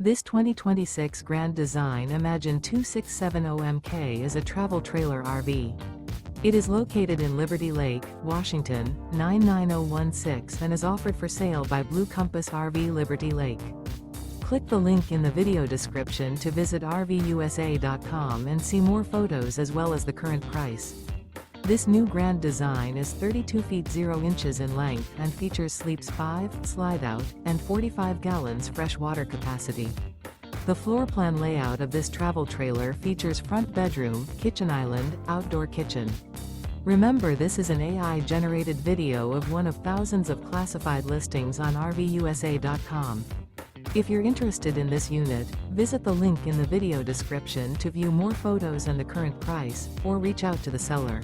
This 2026 Grand Design Imagine 2670MK is a travel trailer RV. It is located in Liberty Lake, Washington, 99016 and is offered for sale by Blue Compass RV Liberty Lake. Click the link in the video description to visit RVUSA.com and see more photos as well as the current price. This new Grand Design is 32 feet 0 inches in length and features sleeps 5, Slideout, and 45 gallons fresh water capacity. The floor plan layout of this travel trailer features front bedroom, kitchen island, outdoor kitchen. Remember, this is an AI-generated video of one of thousands of classified listings on RVUSA.com. If you're interested in this unit, visit the link in the video description to view more photos and the current price, or reach out to the seller.